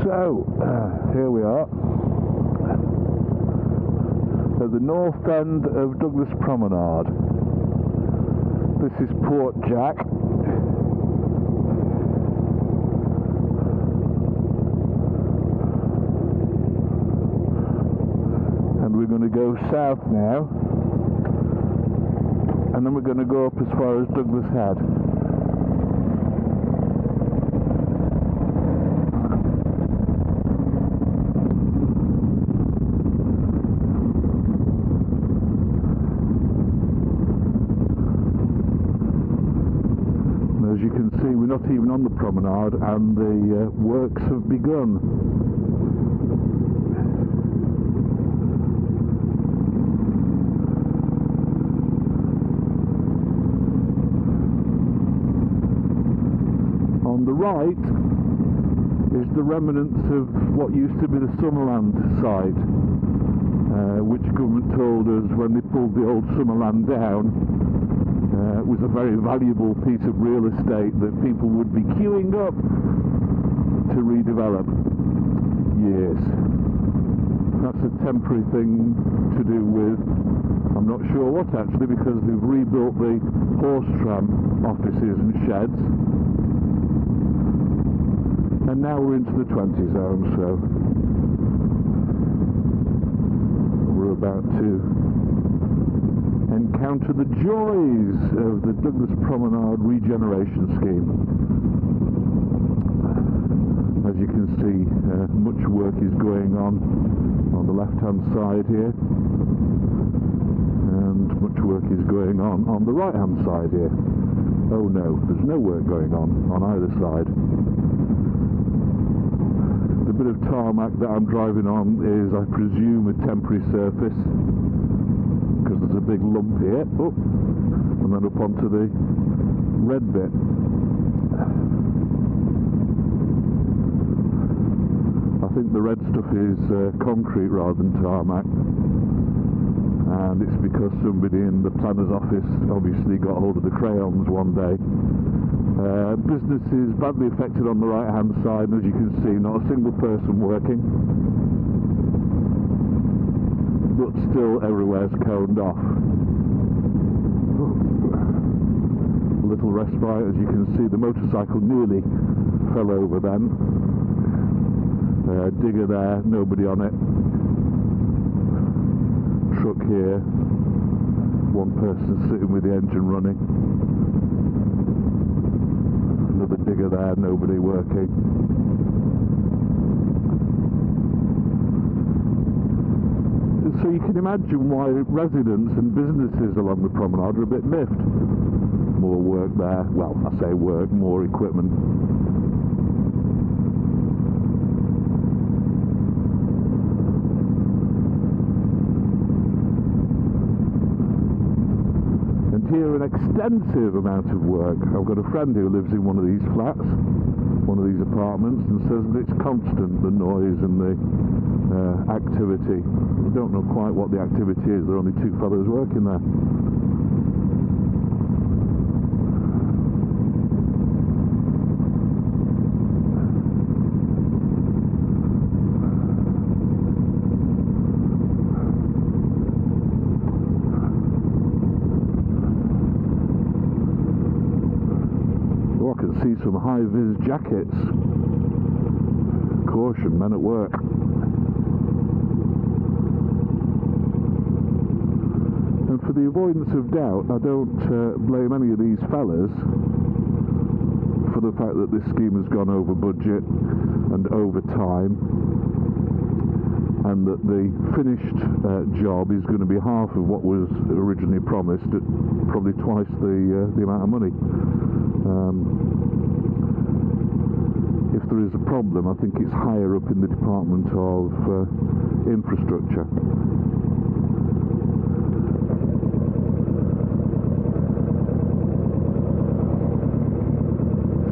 So, here we are at the north end of Douglas Promenade. This is Port Jack. And we're going to go south now, and then we're going to go up as far as Douglas Head. As you can see, we're not even on the promenade and the works have begun. On the right is the remnants of what used to be the Summerland site, which government told us when they pulled the old Summerland down it was a very valuable piece of real estate that people would be queuing up to redevelop. Yes, that's a temporary thing to do with, I'm not sure what actually, because they've rebuilt the horse tram offices and sheds, and now we're into the 20 zone, so we're about to encounter the joys of the Douglas Promenade regeneration scheme. As you can see, much work is going on the left hand side here, and much work is going on the right hand side here. Oh no, there's no work going on either side. The bit of tarmac that I'm driving on is, I presume, a temporary surface, because there's a big lump here, and then up onto the red bit. I think the red stuff is concrete rather than tarmac, and it's because somebody in the planner's office obviously got hold of the crayons one day. Business is badly affected on the right hand side, and as you can see, not a single person working, but still everywhere's coned off. A little respite, as you can see, the motorcycle nearly fell over then. Digger there, nobody on it. Truck here, one person sitting with the engine running. Another digger there, nobody working. So you can imagine why residents and businesses along the promenade are a bit miffed. More work there, well, I say work, more equipment. And here an extensive amount of work. I've got a friend who lives in one of these flats, one of these apartments, and says that it's constant, the noise and the activity. I don't know quite what the activity is, there are only two fellows working there. Oh, I can see some high-vis jackets. Caution, men at work. And for the avoidance of doubt, I don't blame any of these fellas for the fact that this scheme has gone over budget and over time, and that the finished job is going to be half of what was originally promised at probably twice the amount of money. If there is a problem, I think it's higher up in the Department of Infrastructure.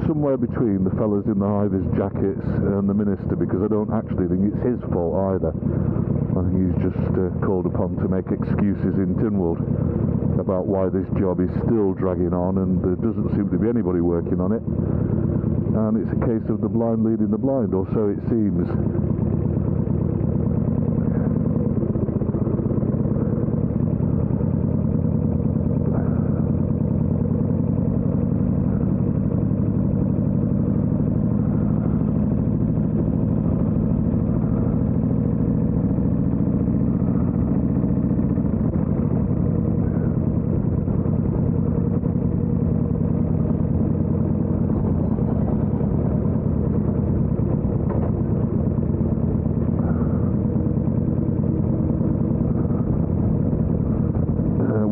Somewhere between the fellas in the high-vis jackets and the minister, because I don't actually think it's his fault either. I think he's just called upon to make excuses in Tynwald about why this job is still dragging on, and there doesn't seem to be anybody working on it. and it's a case of the blind leading the blind, or so it seems.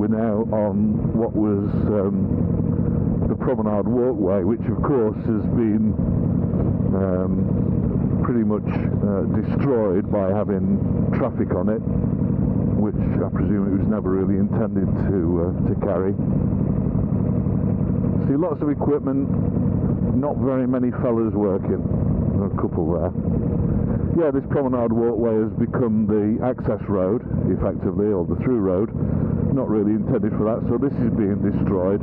Now on what was the Promenade Walkway, which of course has been pretty much destroyed by having traffic on it, which I presume it was never really intended to carry. See lots of equipment, not very many fellas working. There are a couple there. Yeah, this Promenade Walkway has become the access road, effectively, or the through road. Not really intended for that, so this is being destroyed.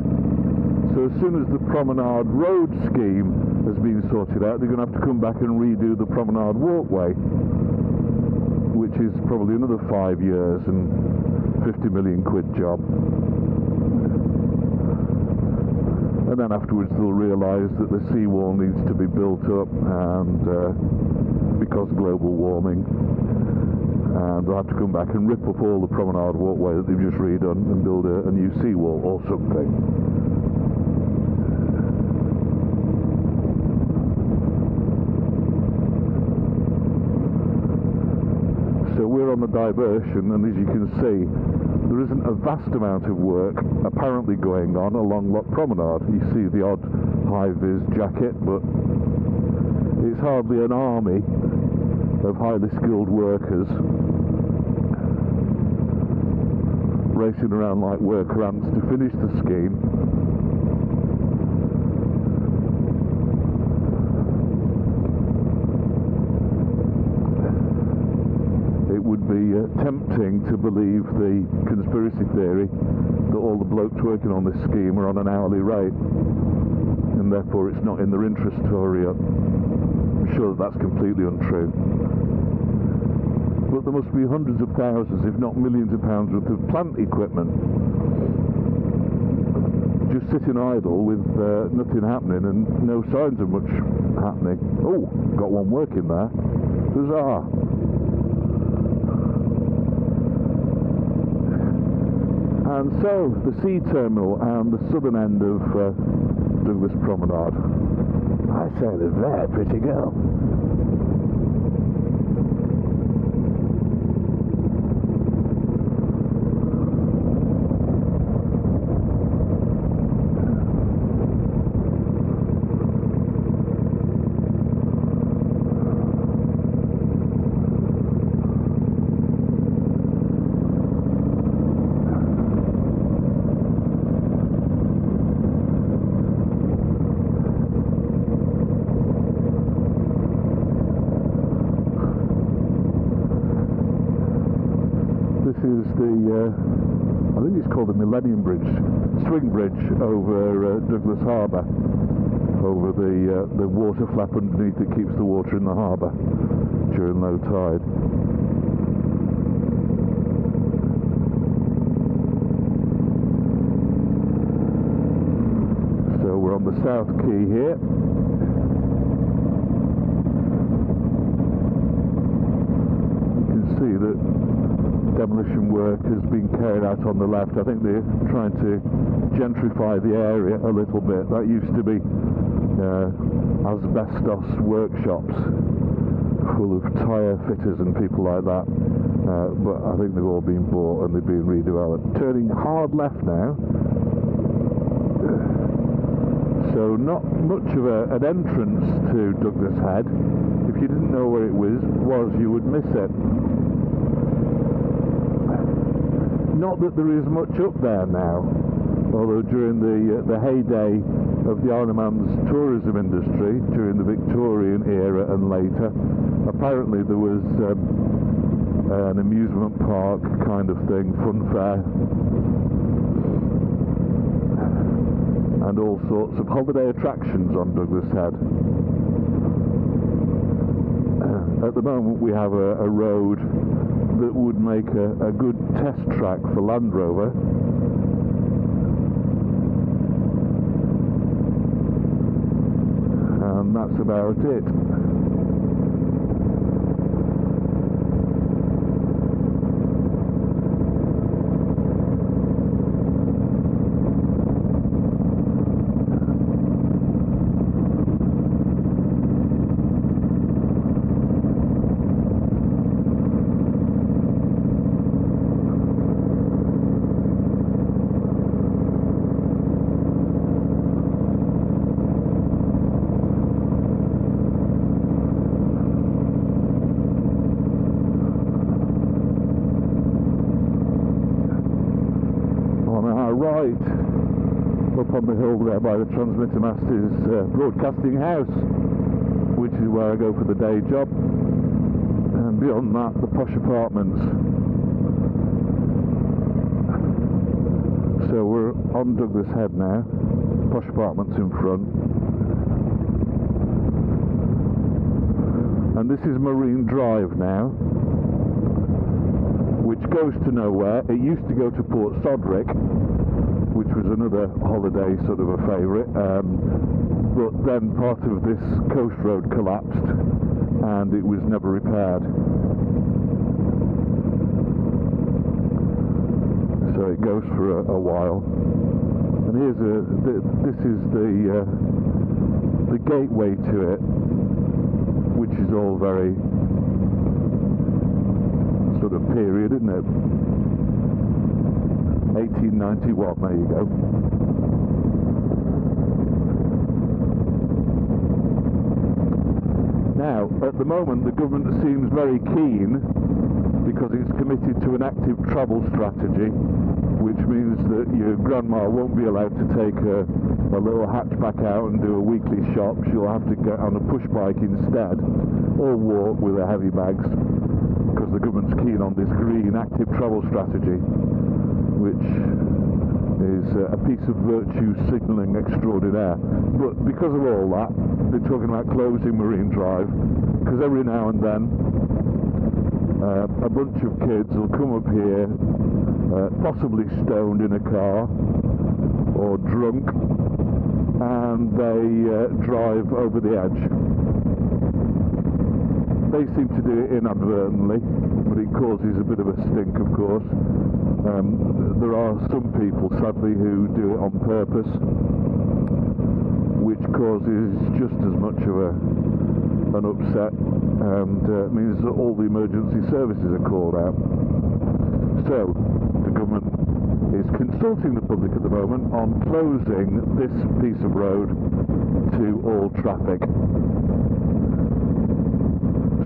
So as soon as the Promenade Road scheme has been sorted out, they're going to have to come back and redo the Promenade Walkway, which is probably another 5 years and 50 million quid job. And then afterwards they'll realise that the seawall needs to be built up, and because global warming, and they'll have to come back and rip up all the Promenade Walkway that they've just redone and build a new seawall or something. So we're on the diversion, and as you can see, there isn't a vast amount of work apparently going on along Loch Promenade. You see the odd high-vis jacket, but it's hardly an army of highly skilled workers racing around like worker ants to finish the scheme. It would be tempting to believe the conspiracy theory that all the blokes working on this scheme are on an hourly rate, and therefore it's not in their interest to hurry up. I'm sure that that's completely untrue. But there must be hundreds of thousands, if not millions of pounds worth of plant equipment just sitting idle with nothing happening and no signs of much happening. Oh, got one working there. Huzzah! And so, the sea terminal and the southern end of Douglas Promenade. I say, they're a very pretty girl. This is the, I think it's called the Millennium Bridge, swing bridge over Douglas Harbour, over the water flap underneath that keeps the water in the harbour during low tide. So we're on the South Quay here. You can see that demolition work has been carried out on the left. I think they're trying to gentrify the area a little bit. That used to be asbestos workshops full of tyre fitters and people like that, but I think they've all been bought and they've been redeveloped. Turning hard left now, so not much of an entrance to Douglas Head. If you didn't know where it was, you would miss it. Not that there is much up there now, although during the heyday of the Isle of Man's tourism industry, during the Victorian era and later, apparently there was an amusement park kind of thing, fun fair, and all sorts of holiday attractions on Douglas Head. At the moment we have a road that would make a good test track for Land Rover. And that's about it. Up on the hill there by the transmitter mast is Broadcasting House, which is where I go for the day job, and beyond that the posh apartments. So we're on Douglas Head now, posh apartments in front, and this is Marine Drive now, which goes to nowhere. It used to go to Port Sodrick, which was another holiday sort of a favourite, but then part of this coast road collapsed and it was never repaired. So it goes for a while. And here's this is the gateway to it, which is all very sort of period, isn't it? 1891, there you go. Now, at the moment, the government seems very keen, because it's committed to an active travel strategy, which means that your grandma won't be allowed to take a little hatchback out and do a weekly shop. She'll have to get on a push bike instead, or walk with her heavy bags, because the government's keen on this green active travel strategy, which is a piece of virtue signalling extraordinaire. But because of all that, they're talking about closing Marine Drive, because every now and then a bunch of kids will come up here, possibly stoned in a car or drunk, and they drive over the edge. They seem to do it inadvertently, but it causes a bit of a stink, of course. There are some people, sadly, who do it on purpose, which causes just as much of an upset, and means that all the emergency services are called out. So, the government is consulting the public at the moment on closing this piece of road to all traffic,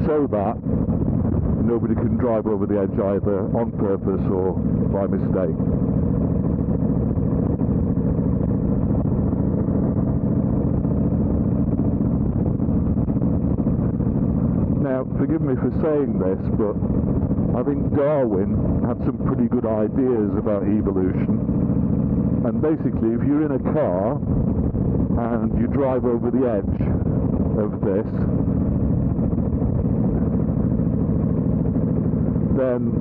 so that nobody can drive over the edge either on purpose or by mistake. Now, forgive me for saying this, but I think Darwin had some pretty good ideas about evolution. And basically, if you're in a car and you drive over the edge of this, then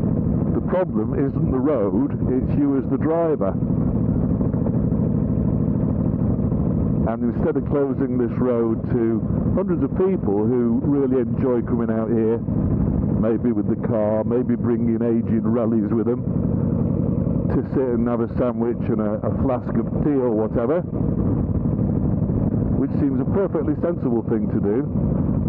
the problem isn't the road, it's you as the driver. And instead of closing this road to hundreds of people who really enjoy coming out here, maybe with the car, maybe bringing aged rallies with them, to sit and have a sandwich and a flask of tea or whatever, which seems a perfectly sensible thing to do,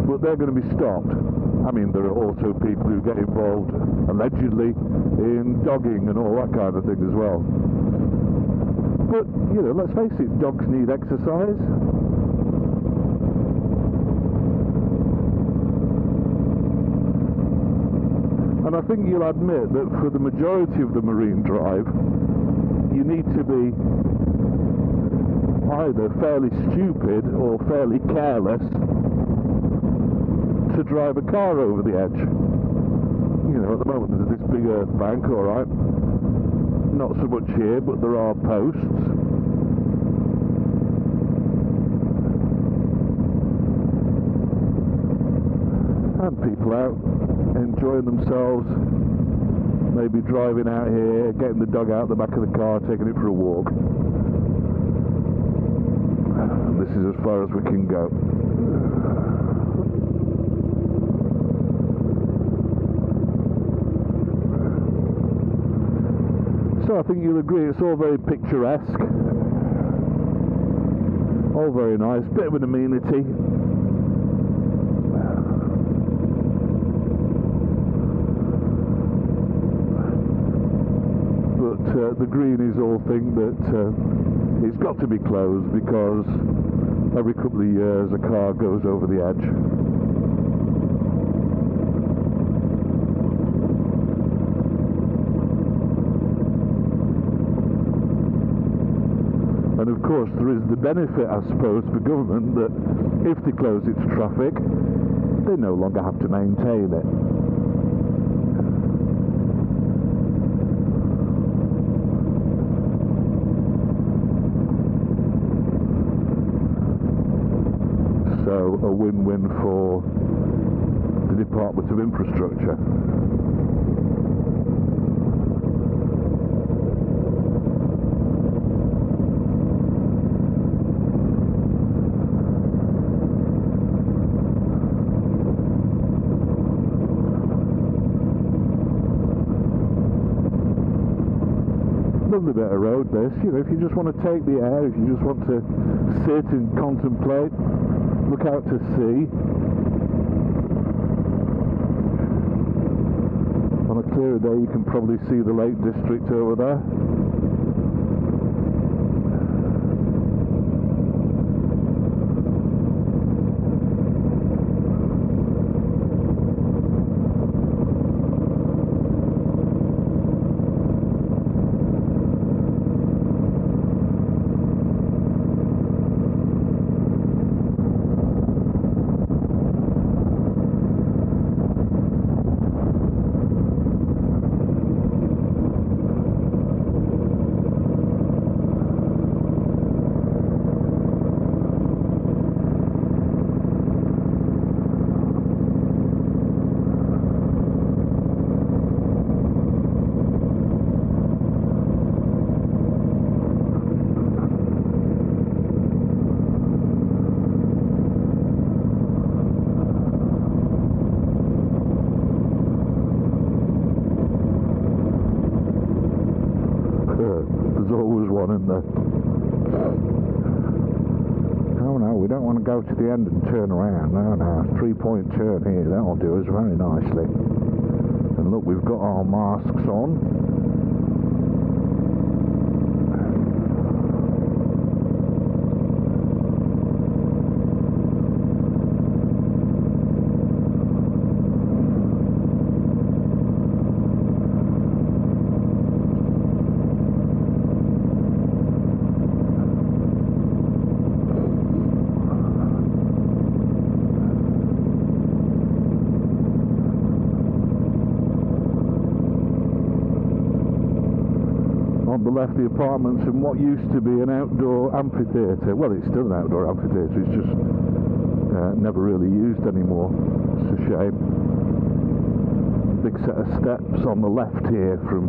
but they're going to be stopped. I mean, there are also people who get involved, allegedly, in dogging and all that kind of thing as well. But, you know, let's face it, dogs need exercise. And I think you'll admit that for the majority of the Marine Drive, you need to be either fairly stupid or fairly careless to drive a car over the edge. You know, at the moment there's this big earth bank, alright, not so much here, but there are posts, people out enjoying themselves, maybe driving out here, getting the dog out the back of the car, taking it for a walk. And this is as far as we can go. So I think you'll agree it's all very picturesque, all very nice, bit of an amenity. The greenies all think that it's got to be closed because every couple of years a car goes over the edge. And of course there is the benefit, I suppose, for government that if they close its traffic, they no longer have to maintain it. So a win-win for the Department of Infrastructure. Lovely bit of road this, you know, if you just want to take the air, if you just want to sit and contemplate, look out to sea. On a clearer day you can probably see the Lake District over there. There's always one in there. Oh no, we don't want to go to the end and turn around. No, no, 3-point turn here, that'll do us very nicely. And look, we've got our masks on. On the left, the apartments and what used to be an outdoor amphitheatre. Well, it's still an outdoor amphitheatre, it's just never really used anymore. It's a shame. Big set of steps on the left here from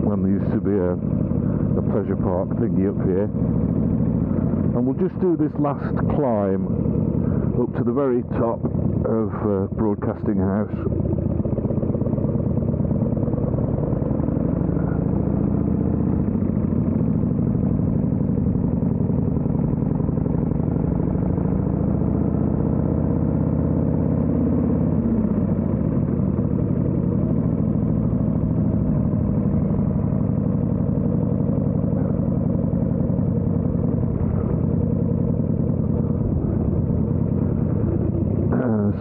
when there used to be a pleasure park thingy up here. And we'll just do this last climb up to the very top of Broadcasting House.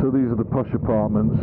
So these are the posh apartments.